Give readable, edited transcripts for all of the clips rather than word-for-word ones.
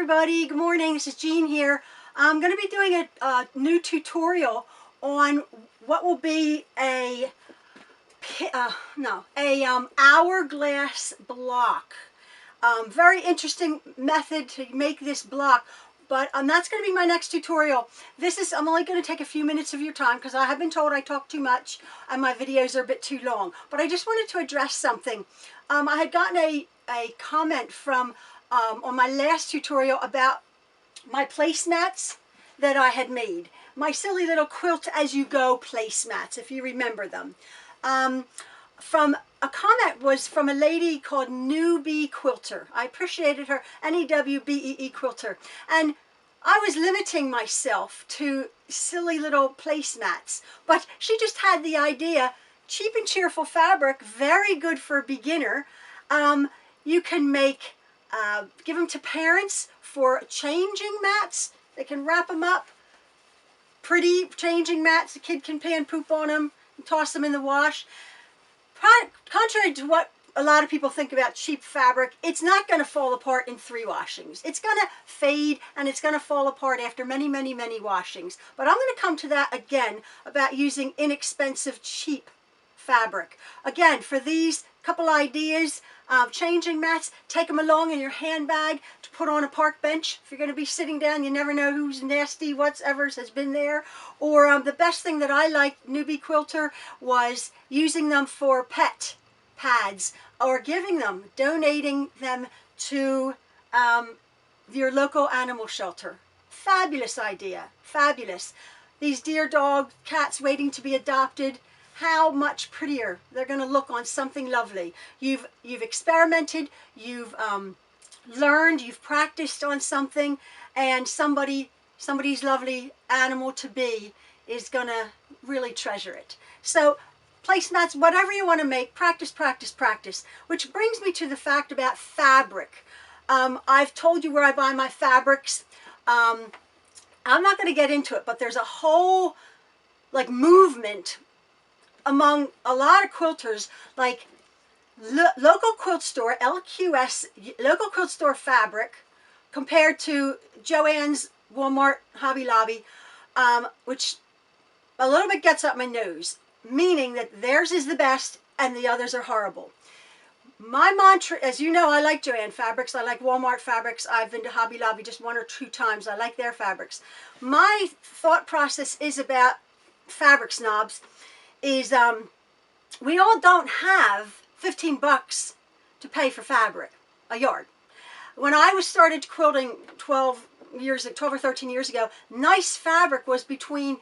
everybody. Good morning. This is Jean here. I'm going to be doing a new tutorial on what will be a hourglass block. Very interesting method to make this block, but that's going to be my next tutorial. I'm only going to take a few minutes of your time because I have been told I talk too much and my videos are a bit too long. But I just wanted to address something. I had gotten a comment from on my last tutorial about my placemats that I had made. My silly little quilt as you go placemats, if you remember them. From a comment was from a lady called Newbie Quilter. I appreciated her, N-E-W-B-E-E Quilter. And I was limiting myself to silly little placemats. But she just had the idea, cheap and cheerful fabric, very good for a beginner. You can make, give them to parents for changing mats. They can wrap them up. Pretty changing mats. The kid can pee and poop on them and toss them in the wash. Contrary to what a lot of people think about cheap fabric, it's not going to fall apart in 3 washings. It's going to fade and it's going to fall apart after many, many, many washings. But I'm going to come to that again about using inexpensive, cheap fabric. Again, for these couple ideas, changing mats, take them along in your handbag to put on a park bench. If you're going to be sitting down, you never know who's nasty, whatever has been there. Or the best thing that I liked, Newbie Quilter, was using them for pet pads or giving them, donating them to your local animal shelter. Fabulous idea, fabulous. These dear dog, cats waiting to be adopted, how much prettier they're going to look on something lovely. You've experimented, you've learned, you've practiced on something, and somebody's lovely animal to be is going to really treasure it. So placemats, whatever you want to make, practice, practice, practice. Which brings me to the fact about fabric. I've told you where I buy my fabrics. I'm not going to get into it, but there's a whole movement among a lot of quilters, like local quilt store, LQS, local quilt store fabric, compared to Joann's, Walmart, Hobby Lobby, which a little bit gets up my nose, meaning that theirs is the best and the others are horrible. My mantra, as you know, I like Joann fabrics, I like Walmart fabrics, I've been to Hobby Lobby just 1 or 2 times, I like their fabrics. My thought process is about fabric snobs, is we all don't have 15 bucks to pay for fabric, a yard. When I started quilting 12 or 13 years ago, nice fabric was between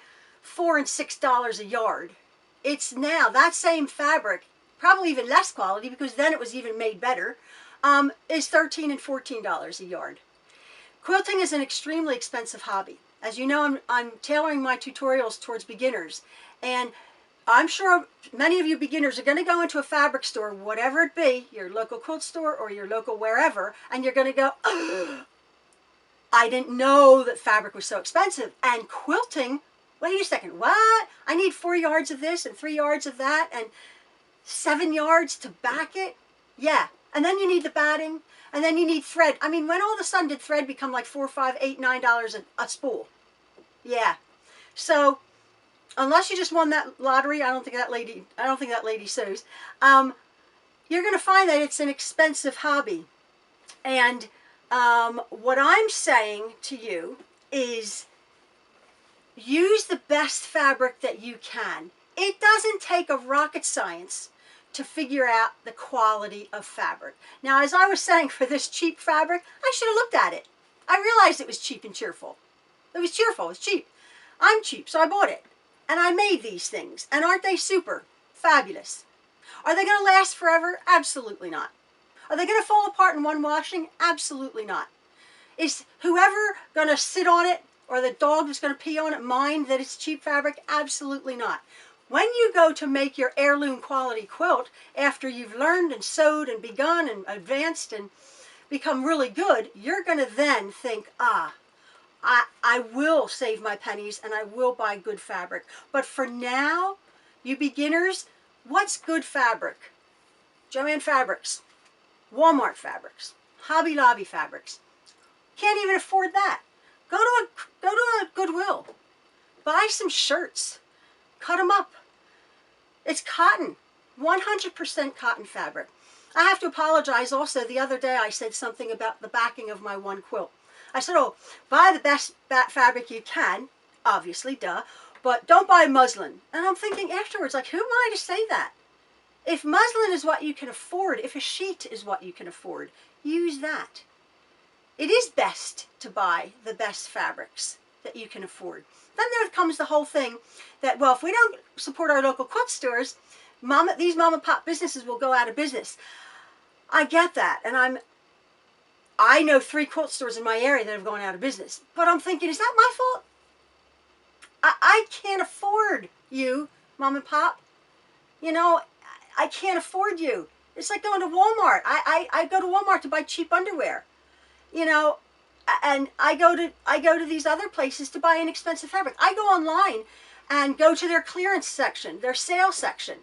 $4 and $6 a yard. It's now that same fabric, probably even less quality because then it was even made better, is $13 and $14 a yard. Quilting is an extremely expensive hobby. As you know, I'm tailoring my tutorials towards beginners, and I'm sure many of you beginners are going to go into a fabric store, whatever it be, your local quilt store or your local wherever, and you're going to go, oh, I didn't know that fabric was so expensive. And quilting, wait a second, what? I need 4 yards of this and 3 yards of that and 7 yards to back it? Yeah. And then you need the batting, and then you need thread. I mean, when all of a sudden did thread become like $4, $5, $8, $9 a spool? Yeah. So unless you just won that lottery, I don't think that lady sews. You're going to find that it's an expensive hobby. And what I'm saying to you is use the best fabric that you can. It doesn't take a rocket science to figure out the quality of fabric. Now, as I was saying, for this cheap fabric, I should have looked at it. I realized it was cheap and cheerful. It was cheerful, it's cheap. I'm cheap, so I bought it. And I made these things. And aren't they super? Fabulous. Are they going to last forever? Absolutely not. Are they going to fall apart in 1 washing? Absolutely not. Is whoever going to sit on it or the dog that's going to pee on it mind that it's cheap fabric? Absolutely not. When you go to make your heirloom quality quilt, after you've learned and sewed and begun and advanced and become really good, you're going to then think, I will save my pennies and I will buy good fabric. But for now, you beginners, what's good fabric? Joann fabrics, Walmart fabrics, Hobby Lobby fabrics. Can't even afford that. Go to a Goodwill. Buy some shirts. Cut them up. It's cotton. 100% cotton fabric. I have to apologize also. The other day I said something about the backing of my one quilt. I said, oh, buy the best fabric you can. Obviously, duh. But don't buy muslin. And I'm thinking afterwards, like, who am I to say that? If muslin is what you can afford, if a sheet is what you can afford, use that. It is best to buy the best fabrics that you can afford. Then there comes the whole thing that, well, if we don't support our local quilt stores, these mom and pop businesses will go out of business. I get that, and I know 3 quilt stores in my area that have gone out of business. But I'm thinking, is that my fault? I can't afford you, mom and pop. You know, I can't afford you. It's like going to Walmart. I go to Walmart to buy cheap underwear. You know, and I go to these other places to buy inexpensive fabric. I go online and go to their clearance section, their sale section.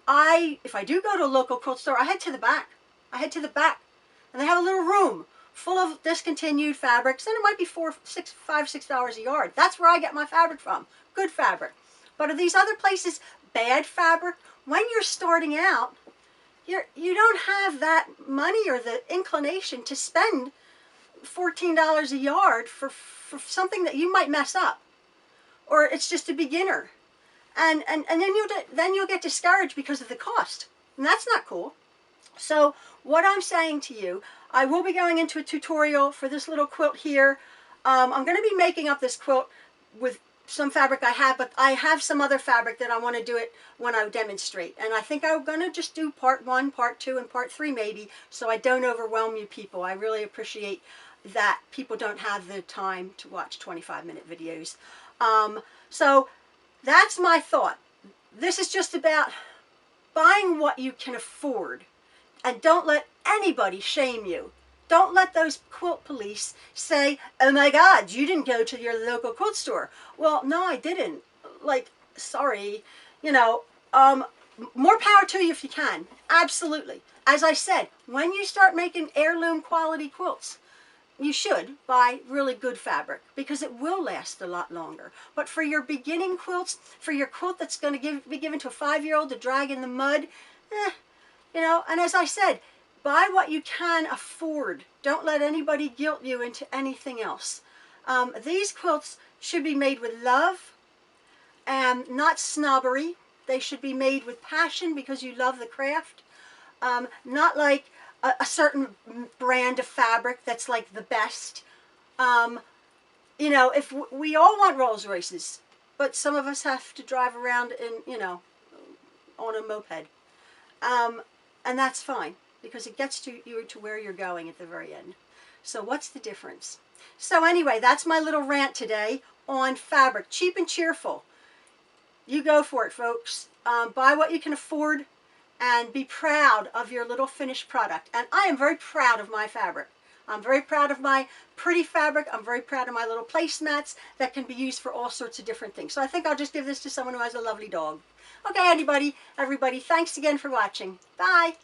If I do go to a local quilt store, I head to the back. And they have a little room full of discontinued fabrics, and it might be $5, $6 a yard. That's where I get my fabric from. Good fabric. But at these other places, bad fabric. When you're starting out, you don't have that money or the inclination to spend $14 a yard for something that you might mess up, or it's just a beginner, and then you'll get discouraged because of the cost, and that's not cool. So what I'm saying to you, I will be going into a tutorial for this little quilt here. I'm going to be making up this quilt with some fabric I have, but I have some other fabric that I want to do it when I demonstrate. And I think I'm going to just do part 1, part 2, and part 3 maybe, so I don't overwhelm you people. I really appreciate that people don't have the time to watch 25-minute videos. So that's my thought. This is just about buying what you can afford. And don't let anybody shame you. Don't let those quilt police say, oh my God, you didn't go to your local quilt store. Well, no, I didn't. Like, sorry. You know, more power to you if you can. Absolutely. As I said, when you start making heirloom quality quilts, you should buy really good fabric because it will last a lot longer. But for your beginning quilts, for your quilt that's going to be given to a 5-year-old to drag in the mud, you know, and as I said, buy what you can afford. Don't let anybody guilt you into anything else. These quilts should be made with love and not snobbery. They should be made with passion because you love the craft. Not like a certain brand of fabric that's like the best. You know, if we all want Rolls Royces, but some of us have to drive around in, you know, on a moped. And that's fine because it gets you to where you're going at the very end. So what's the difference? So anyway, that's my little rant today on fabric. Cheap and cheerful. You go for it, folks. Buy what you can afford and be proud of your little finished product. And I am very proud of my fabric. I'm very proud of my pretty fabric. I'm very proud of my little placemats that can be used for all sorts of different things. So I think I'll just give this to someone who has a lovely dog. Okay, everybody, thanks again for watching. Bye.